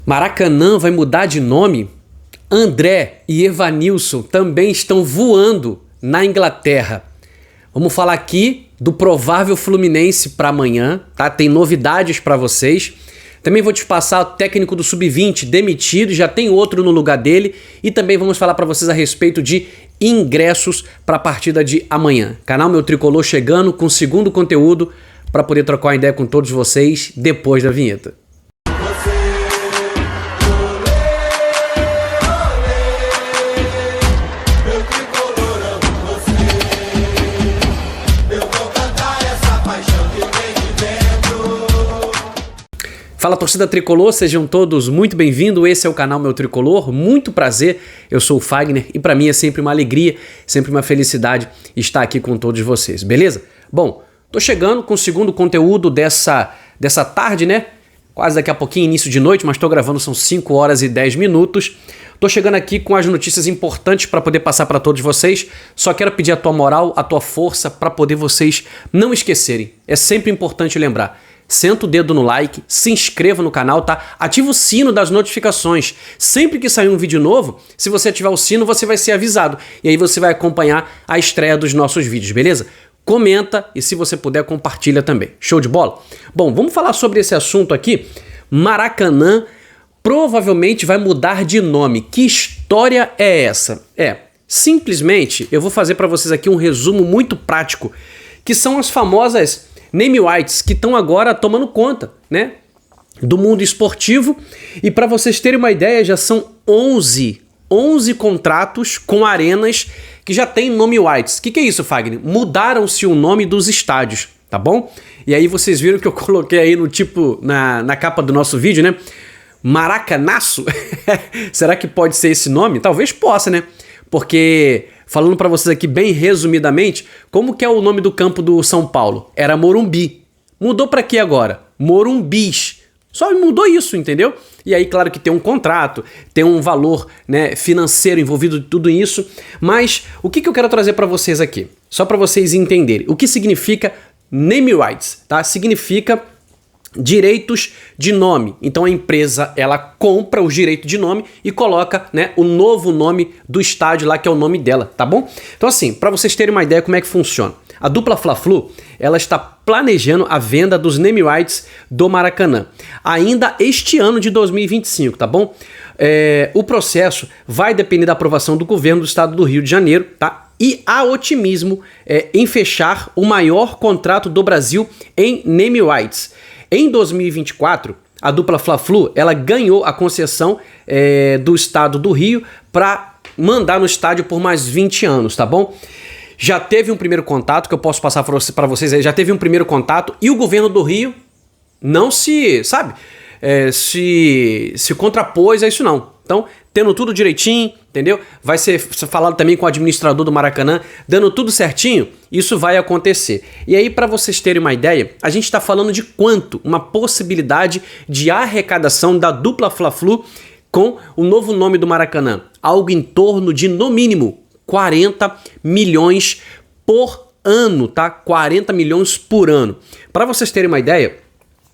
Maracanã vai mudar de nome? André e Evanilson também estão voando na Inglaterra. Vamos falar aqui do provável Fluminense para amanhã, tá? Tem novidades para vocês. Também vou te passar o técnico do Sub-20 demitido, já tem outro no lugar dele. E também vamos falar para vocês a respeito de ingressos para a partida de amanhã. Canal Meu Tricolor chegando com o segundo conteúdo para poder trocar uma ideia com todos vocês depois da vinheta. Fala, torcida tricolor, sejam todos muito bem-vindos. Esse é o canal Meu Tricolor, muito prazer, eu sou o Fagner e para mim é sempre uma alegria, sempre uma felicidade estar aqui com todos vocês, beleza? Bom, tô chegando com o segundo conteúdo dessa tarde, né? Quase daqui a pouquinho, início de noite, mas tô gravando, são 5 horas e 10 minutos. Tô chegando aqui com as notícias importantes para poder passar para todos vocês. Só quero pedir a tua moral, a tua força para poder vocês não esquecerem. É sempre importante lembrar. Senta o dedo no like, se inscreva no canal, tá? Ativa o sino das notificações. Sempre que sair um vídeo novo, se você ativar o sino, você vai ser avisado. E aí você vai acompanhar a estreia dos nossos vídeos, beleza? Comenta e se você puder, compartilha também. Show de bola? Bom, vamos falar sobre esse assunto aqui. Maracanã provavelmente vai mudar de nome. Que história é essa? Simplesmente, eu vou fazer para vocês aqui um resumo muito prático, que são as famosas name rights que estão agora tomando conta, né, do mundo esportivo. E para vocês terem uma ideia, já são 11 contratos com arenas que já tem name rights. O que é isso, Fagner? Mudaram-se o nome dos estádios, tá bom? E aí vocês viram que eu coloquei aí no tipo, na capa do nosso vídeo, né? Maracanaço? Será que pode ser esse nome? Talvez possa, né? Porque, falando para vocês aqui bem resumidamente, como que é o nome do campo do São Paulo? Era Morumbi. Mudou para quê agora? Morumbis. Só mudou isso, entendeu? E aí, claro que tem um contrato, tem um valor, né, financeiro envolvido em tudo isso. Mas o que eu quero trazer para vocês aqui? Só para vocês entenderem. O que significa name rights, tá? Significa direitos de nome. Então a empresa, ela compra os direitos de nome e coloca, né, o novo nome do estádio lá, que é o nome dela, tá bom? Então assim, para vocês terem uma ideia como é que funciona. A dupla Fla-Flu, ela está planejando a venda dos name rights do Maracanã ainda este ano de 2025, tá bom? O processo vai depender da aprovação do governo do estado do Rio de Janeiro, tá? E há otimismo em fechar o maior contrato do Brasil em name rights. Em 2024, a dupla Fla-Flu, ela ganhou a concessão do estado do Rio para mandar no estádio por mais 20 anos, tá bom? Já teve um primeiro contato, que eu posso passar para vocês aí, já teve um primeiro contato e o governo do Rio não se contrapôs a isso não. Então, tendo tudo direitinho, entendeu? Vai ser falado também com o administrador do Maracanã, dando tudo certinho, isso vai acontecer. E aí, para vocês terem uma ideia, a gente está falando de quanto? Uma possibilidade de arrecadação da dupla Fla-Flu com o novo nome do Maracanã. Algo em torno de, no mínimo, 40 milhões por ano, tá? 40 milhões por ano. Para vocês terem uma ideia,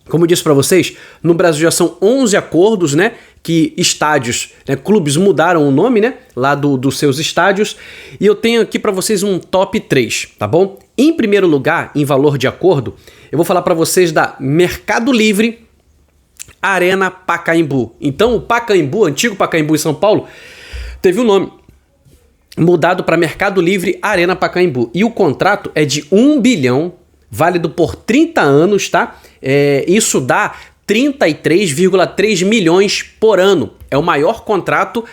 como eu disse para vocês, no Brasil já são 11 acordos, né? Que estádios, né, clubes mudaram o nome, né? Lá dos seus estádios. E eu tenho aqui para vocês um top 3, tá bom? Em primeiro lugar, em valor de acordo, eu vou falar para vocês da Mercado Livre Arena Pacaembu. Então o Pacaembu, antigo Pacaembu em São Paulo, teve o nome mudado para Mercado Livre Arena Pacaembu. E o contrato é de 1 bilhão, válido por 30 anos, tá? Isso dá 33,3 milhões por ano. É o maior contrato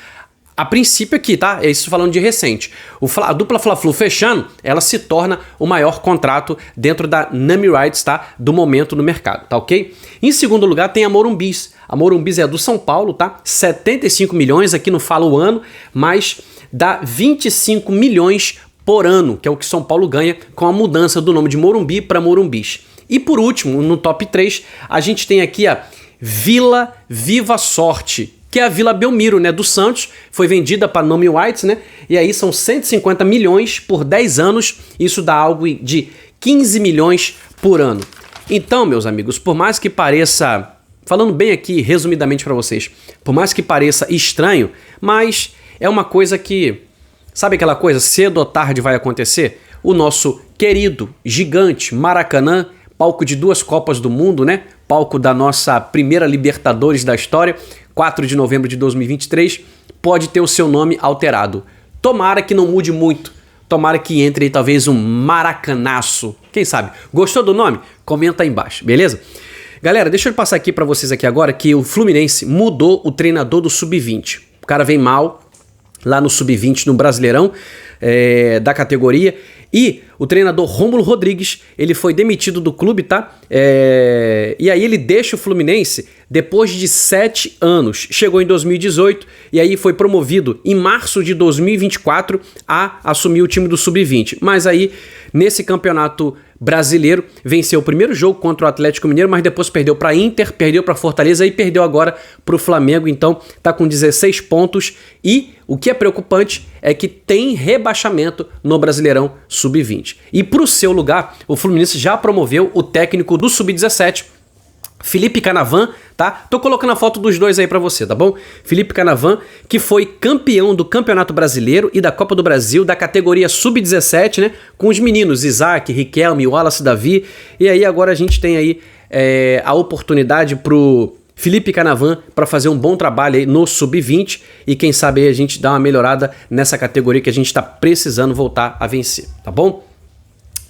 a princípio aqui, tá? É isso falando de recente. A dupla Fla-Flu fechando, ela se torna o maior contrato dentro da name rights, tá? Do momento no mercado, tá ok? Em segundo lugar tem a Morumbis. A Morumbis é a do São Paulo, tá? 75 milhões, aqui não fala o ano, mas dá 25 milhões por ano, que é o que São Paulo ganha com a mudança do nome de Morumbi para Morumbis. E por último, no top 3, a gente tem aqui a Vila Viva Sorte, que é a Vila Belmiro, né, do Santos, foi vendida para name rights, né? E aí são 150 milhões por 10 anos, isso dá algo de 15 milhões por ano. Então, meus amigos, por mais que pareça falando bem aqui, resumidamente para vocês, por mais que pareça estranho, mas é uma coisa que, sabe aquela coisa, cedo ou tarde vai acontecer? O nosso querido, gigante Maracanã, palco de 2 Copas do Mundo, né? Palco da nossa primeira Libertadores da história, 4 de novembro de 2023, pode ter o seu nome alterado. Tomara que não mude muito. Tomara que entre aí talvez um Maracanaço. Quem sabe? Gostou do nome? Comenta aí embaixo, beleza? Galera, deixa eu passar aqui pra vocês aqui agora que o Fluminense mudou o treinador do Sub-20. O cara vem mal lá no Sub-20 no Brasileirão da categoria. E o treinador Rômulo Rodrigues, ele foi demitido do clube, tá? E aí ele deixa o Fluminense depois de 7 anos. Chegou em 2018 e aí foi promovido em março de 2024 a assumir o time do Sub-20. Mas aí, nesse campeonato brasileiro, venceu o primeiro jogo contra o Atlético Mineiro, mas depois perdeu para Inter, perdeu para Fortaleza e perdeu agora para o Flamengo. Então tá com 16 pontos e o que é preocupante é que tem rebaixamento no Brasileirão Sub-20. E para o seu lugar, o Fluminense já promoveu o técnico do Sub-17, Felipe Canavan, tá? Tô colocando a foto dos dois aí pra você, tá bom? Felipe Canavan, que foi campeão do Campeonato Brasileiro e da Copa do Brasil, da categoria Sub-17, né? Com os meninos Isaac, Riquelme, Wallace, Davi. E aí agora a gente tem aí a oportunidade pro Felipe Canavan para fazer um bom trabalho aí no Sub-20 e quem sabe aí a gente dá uma melhorada nessa categoria que a gente tá precisando voltar a vencer, tá bom?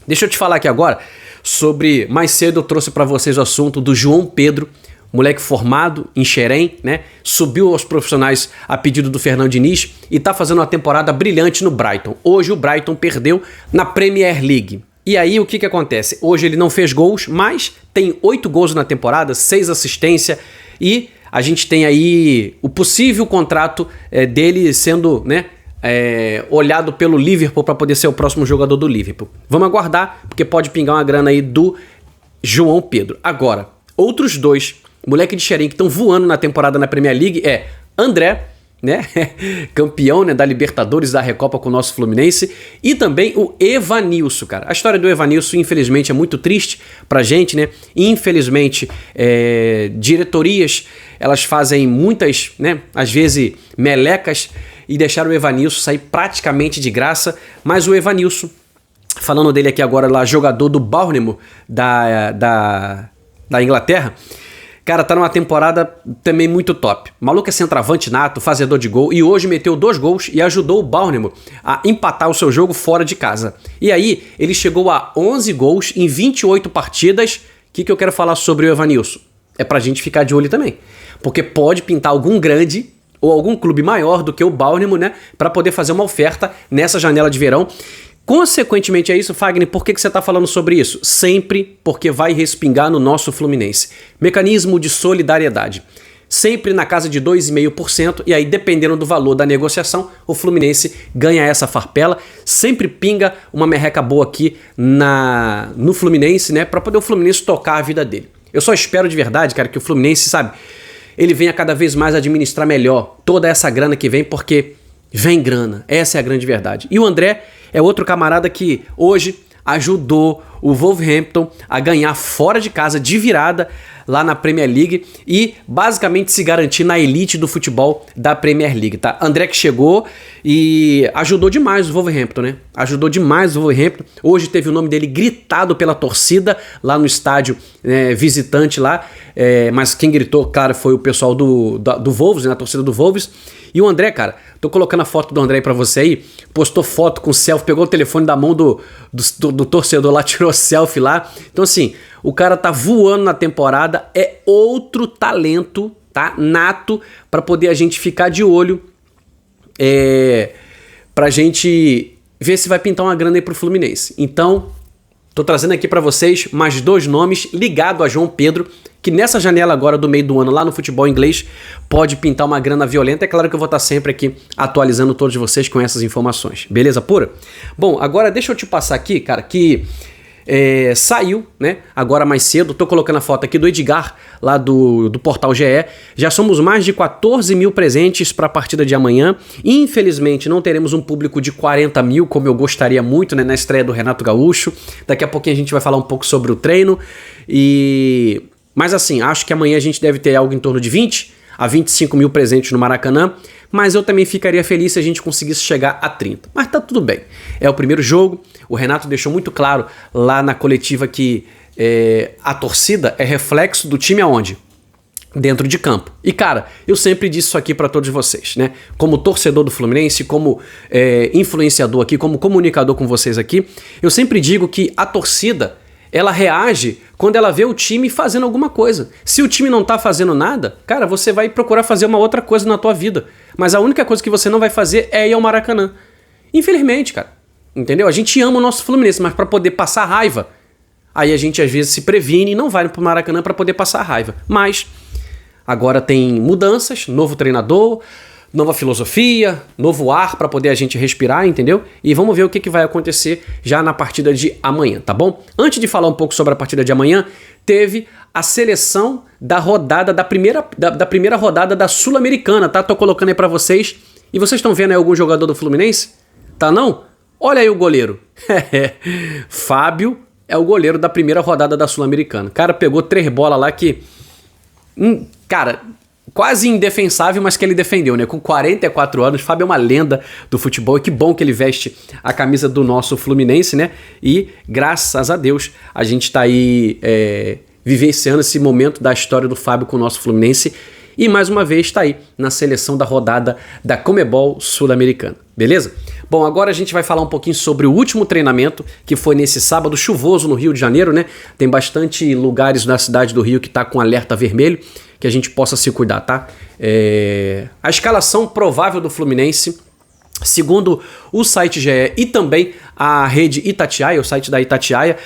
Deixa eu te falar aqui agora sobre, mais cedo eu trouxe para vocês o assunto do João Pedro, moleque formado em Xerém, né? Subiu aos profissionais a pedido do Fernando Diniz e tá fazendo uma temporada brilhante no Brighton. Hoje o Brighton perdeu na Premier League. E aí o que acontece? Hoje ele não fez gols, mas tem 8 gols na temporada, 6 assistências e a gente tem aí o possível contrato dele sendo, né? Olhado pelo Liverpool para poder ser o próximo jogador do Liverpool. Vamos aguardar, porque pode pingar uma grana aí do João Pedro. Agora, outros dois, moleque de Xerém, que estão voando na temporada na Premier League André, né? Campeão, né, da Libertadores, da Recopa com o nosso Fluminense, e também o Evanilson, cara. A história do Evanilson, infelizmente, é muito triste pra gente, né? Infelizmente, diretorias, elas fazem muitas, né, às vezes, melecas e deixaram o Evanilson sair praticamente de graça, mas o Evanilson, falando dele aqui agora lá, jogador do Bournemouth da Inglaterra, cara, tá numa temporada também muito top. O maluco é centroavante nato, fazedor de gol, e hoje meteu 2 gols e ajudou o Bournemouth a empatar o seu jogo fora de casa. E aí, ele chegou a 11 gols em 28 partidas. O que eu quero falar sobre o Evanilson? É pra gente ficar de olho também, porque pode pintar algum grande ou algum clube maior do que o Bournemouth, né, para poder fazer uma oferta nessa janela de verão. Consequentemente a isso, Fagner, por que você está falando sobre isso? Sempre porque vai respingar no nosso Fluminense. Mecanismo de solidariedade. Sempre na casa de 2,5%, e aí dependendo do valor da negociação, o Fluminense ganha essa farpela. Sempre pinga uma merreca boa aqui no Fluminense, né, para poder o Fluminense tocar a vida dele. Eu só espero de verdade, cara, que o Fluminense, sabe, ele venha cada vez mais administrar melhor toda essa grana que vem, porque vem grana, essa é a grande verdade. E o André é outro camarada que hoje ajudou o Wolverhampton a ganhar fora de casa de virada lá na Premier League e basicamente se garantir na elite do futebol da Premier League, tá? André que chegou e ajudou demais o Wolverhampton, né? Ajudou demais o Wolverhampton. Hoje teve o nome dele gritado pela torcida lá no estádio visitante lá, mas quem gritou, claro, foi o pessoal do Wolves, né? A torcida do Wolves. E o André, cara, tô colocando a foto do André aí pra você aí, postou foto com selfie, pegou o telefone da mão do torcedor lá, tirou selfie lá. Então assim, o cara tá voando na temporada, é outro talento, tá? Nato, pra poder a gente ficar de olho, pra gente ver se vai pintar uma grana aí pro Fluminense. Então, tô trazendo aqui pra vocês mais 2 nomes ligados a João Pedro, que nessa janela agora do meio do ano lá no futebol inglês pode pintar uma grana violenta. É claro que eu vou estar sempre aqui atualizando todos vocês com essas informações. Beleza pura? Bom, agora deixa eu te passar aqui, cara, que saiu, né, agora mais cedo, tô colocando a foto aqui do Edgar, lá do Portal GE, já somos mais de 14 mil presentes para a partida de amanhã. Infelizmente não teremos um público de 40 mil, como eu gostaria muito, né, na estreia do Renato Gaúcho. Daqui a pouquinho a gente vai falar um pouco sobre o treino e Mas assim, acho que amanhã a gente deve ter algo em torno de 20 a 25 mil presentes no Maracanã, mas eu também ficaria feliz se a gente conseguisse chegar a 30. Mas tá tudo bem. É o primeiro jogo, o Renato deixou muito claro lá na coletiva que a torcida é reflexo do time aonde? Dentro de campo. E cara, eu sempre disse isso aqui pra todos vocês, né? Como torcedor do Fluminense, como influenciador aqui, como comunicador com vocês aqui, eu sempre digo que a torcida, ela reage quando ela vê o time fazendo alguma coisa. Se o time não tá fazendo nada, cara, você vai procurar fazer uma outra coisa na tua vida. Mas a única coisa que você não vai fazer é ir ao Maracanã. Infelizmente, cara. Entendeu? A gente ama o nosso Fluminense, mas pra poder passar raiva, aí a gente às vezes se previne e não vai pro Maracanã pra poder passar raiva. Mas agora tem mudanças, novo treinador, nova filosofia, novo ar para poder a gente respirar, entendeu? E vamos ver o que vai acontecer já na partida de amanhã, tá bom? Antes de falar um pouco sobre a partida de amanhã, teve a seleção da rodada da primeira rodada da Sul-Americana, tá? Tô colocando aí para vocês. E vocês estão vendo aí algum jogador do Fluminense? Tá não? Olha aí o goleiro. Fábio é o goleiro da primeira rodada da Sul-Americana. O cara pegou 3 bolas lá que... cara... quase indefensável, mas que ele defendeu, né? Com 44 anos, Fábio é uma lenda do futebol e que bom que ele veste a camisa do nosso Fluminense, né? E graças a Deus a gente tá aí vivenciando esse momento da história do Fábio com o nosso Fluminense e mais uma vez tá aí na seleção da rodada da Conmebol Sul-Americana, beleza? Bom, agora a gente vai falar um pouquinho sobre o último treinamento que foi nesse sábado chuvoso no Rio de Janeiro, né? Tem bastante lugares na cidade do Rio que tá com alerta vermelho, que a gente possa se cuidar, tá? A escalação provável do Fluminense, segundo o site GE e também a rede Itatiaia, o site da Itatiaia,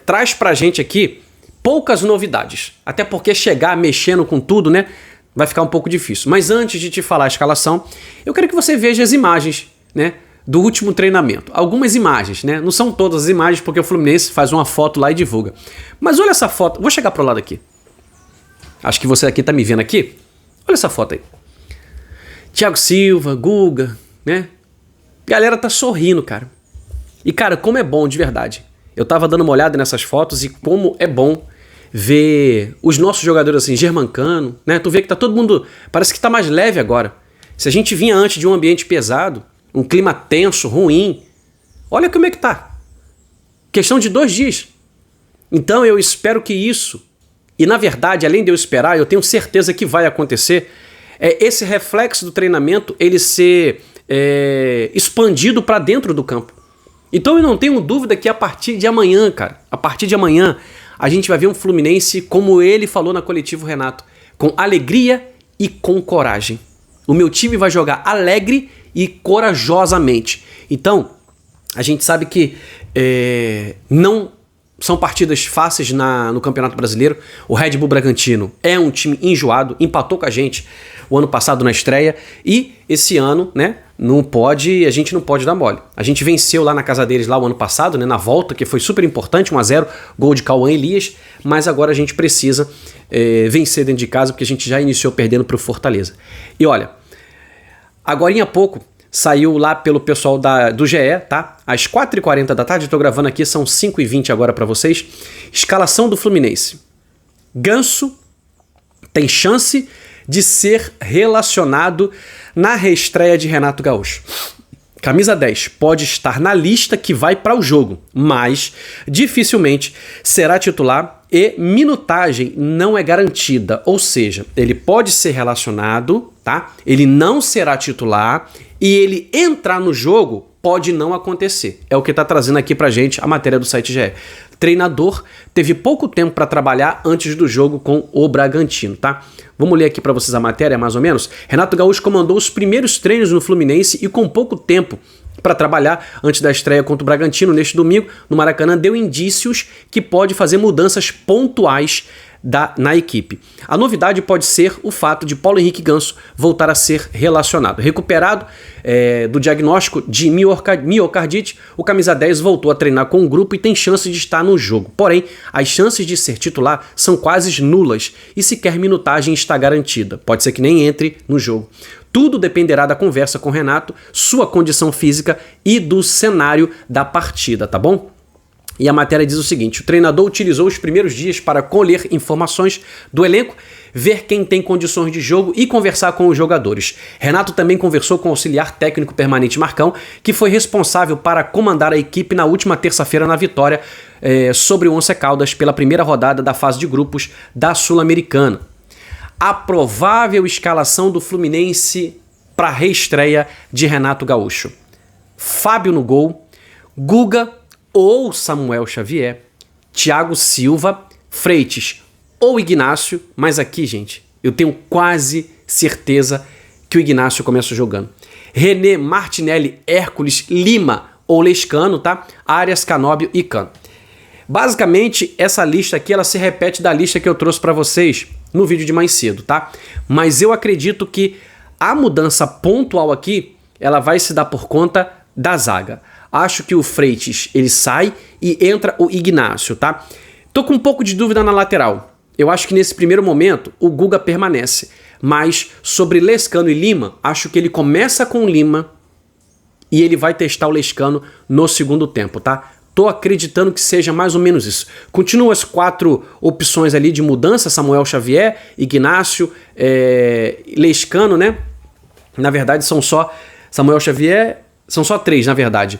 traz pra gente aqui poucas novidades. Até porque chegar mexendo com tudo, né? Vai ficar um pouco difícil. Mas antes de te falar a escalação, eu quero que você veja as imagens, né? Do último treinamento. Algumas imagens, né? Não são todas as imagens, porque o Fluminense faz uma foto lá e divulga. Mas olha essa foto. Vou chegar pro lado aqui. Acho que você aqui tá me vendo aqui. Olha essa foto aí. Thiago Silva, Guga, né? Galera tá sorrindo, cara. E, cara, como é bom, de verdade. Eu tava dando uma olhada nessas fotos e como é bom ver os nossos jogadores assim, Germancano, né? Tu vê que tá todo mundo... Parece que tá mais leve agora. Se a gente vinha antes de um ambiente pesado, um clima tenso, ruim, olha como é que tá. Questão de 2 dias. Então eu espero que isso... E na verdade, além de eu esperar, eu tenho certeza que vai acontecer, esse reflexo do treinamento ele ser expandido para dentro do campo. Então eu não tenho dúvida que a partir de amanhã, cara, a partir de amanhã, a gente vai ver um Fluminense, como ele falou na coletiva, Renato, com alegria e com coragem. O meu time vai jogar alegre e corajosamente. Então, a gente sabe que não são partidas fáceis no Campeonato Brasileiro. O Red Bull Bragantino é um time enjoado, empatou com a gente o ano passado na estreia e esse ano, né, a gente não pode dar mole. A gente venceu lá na casa deles lá o ano passado, né, na volta, que foi super importante, 1-0, gol de Cauã Elias, mas agora a gente precisa vencer dentro de casa porque a gente já iniciou perdendo para o Fortaleza. E olha, agorinha há pouco saiu lá pelo pessoal do GE, tá? Às 4h40 da tarde, eu tô gravando aqui, são 5h20 agora pra vocês. Escalação do Fluminense. Ganso tem chance de ser relacionado na reestreia de Renato Gaúcho. Camisa 10 pode estar na lista que vai para o jogo, mas dificilmente será titular e minutagem não é garantida. Ou seja, ele pode ser relacionado, tá? Ele não será titular e ele entrar no jogo pode não acontecer. É o que está trazendo aqui pra gente a matéria do site GE. Treinador teve pouco tempo para trabalhar antes do jogo com o Bragantino, tá? Vamos ler aqui para vocês a matéria, mais ou menos. Renato Gaúcho comandou os primeiros treinos no Fluminense e com pouco tempo para trabalhar antes da estreia contra o Bragantino neste domingo no Maracanã, deu indícios que pode fazer mudanças pontuais na equipe. A novidade pode ser o fato de Paulo Henrique Ganso voltar a ser relacionado. Recuperado do diagnóstico de miocardite, o camisa 10 voltou a treinar com o grupo e tem chance de estar no jogo. Porém, as chances de ser titular são quase nulas e sequer minutagem está garantida. Pode ser que nem entre no jogo. Tudo dependerá da conversa com o Renato, sua condição física e do cenário da partida, tá bom? E a matéria diz o seguinte: o treinador utilizou os primeiros dias para colher informações do elenco, ver quem tem condições de jogo e conversar com os jogadores. Renato também conversou com o auxiliar técnico permanente Marcão, que foi responsável para comandar a equipe na última terça-feira na vitória sobre o Once Caldas pela primeira rodada da fase de grupos da Sul-Americana. A provável escalação do Fluminense para a reestreia de Renato Gaúcho: Fábio no gol, Guga ou Samuel Xavier, Thiago Silva, Freitas ou Ignácio, mas aqui, gente, eu tenho quase certeza que o Ignácio começa jogando. René, Martinelli, Hércules, Lima ou Lescano, tá? Arias, Canóbio e Cano. Basicamente, essa lista aqui, ela se repete da lista que eu trouxe para vocês no vídeo de mais cedo, tá? Mas eu acredito que a mudança pontual aqui, ela vai se dar por conta da zaga. Acho que o Freitas, ele sai e entra o Ignácio, tá? Tô com um pouco de dúvida na lateral. Eu acho que nesse primeiro momento o Guga permanece. Mas sobre Lescano e Lima, acho que ele começa com o Lima e ele vai testar o Lescano no segundo tempo, tá? Tô acreditando que seja mais ou menos isso. Continua as 4 opções ali de mudança: Samuel Xavier, Ignácio, Lescano, né? Na verdade são só Samuel Xavier, são só 3 na verdade.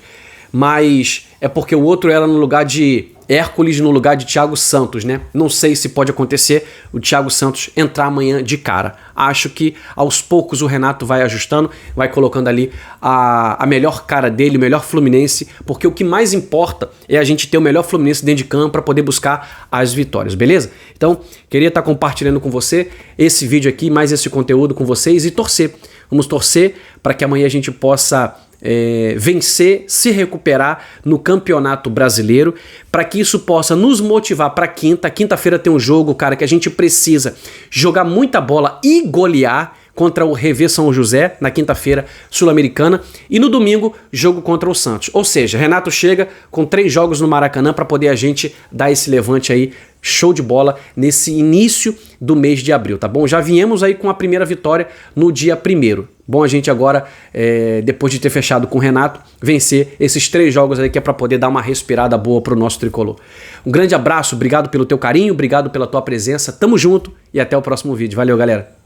Mas é porque o outro era no lugar de Hércules, no lugar de Thiago Santos, né? Não sei se pode acontecer o Thiago Santos entrar amanhã de cara. Acho que aos poucos o Renato vai ajustando, vai colocando ali a melhor cara dele, o melhor Fluminense, porque o que mais importa é a gente ter o melhor Fluminense dentro de campo para poder buscar as vitórias, beleza? Então, queria estar compartilhando com você esse vídeo aqui, mais esse conteúdo com vocês e torcer. Vamos torcer para que amanhã a gente possa vencer, se recuperar no Campeonato Brasileiro, para que isso possa nos motivar para quinta-feira tem um jogo, cara, que a gente precisa jogar muita bola e golear contra o RV São José, na quinta-feira, Sul-Americana, e no domingo, jogo contra o Santos. Ou seja, Renato chega com 3 jogos no Maracanã para poder a gente dar esse levante aí, show de bola, nesse início do mês de abril, tá bom? Já viemos aí com a primeira vitória no dia 1º. Bom a gente agora, depois de ter fechado com o Renato, vencer esses 3 jogos aí que é para poder dar uma respirada boa pro nosso tricolor. Um grande abraço, obrigado pelo teu carinho, obrigado pela tua presença, tamo junto e até o próximo vídeo. Valeu, galera!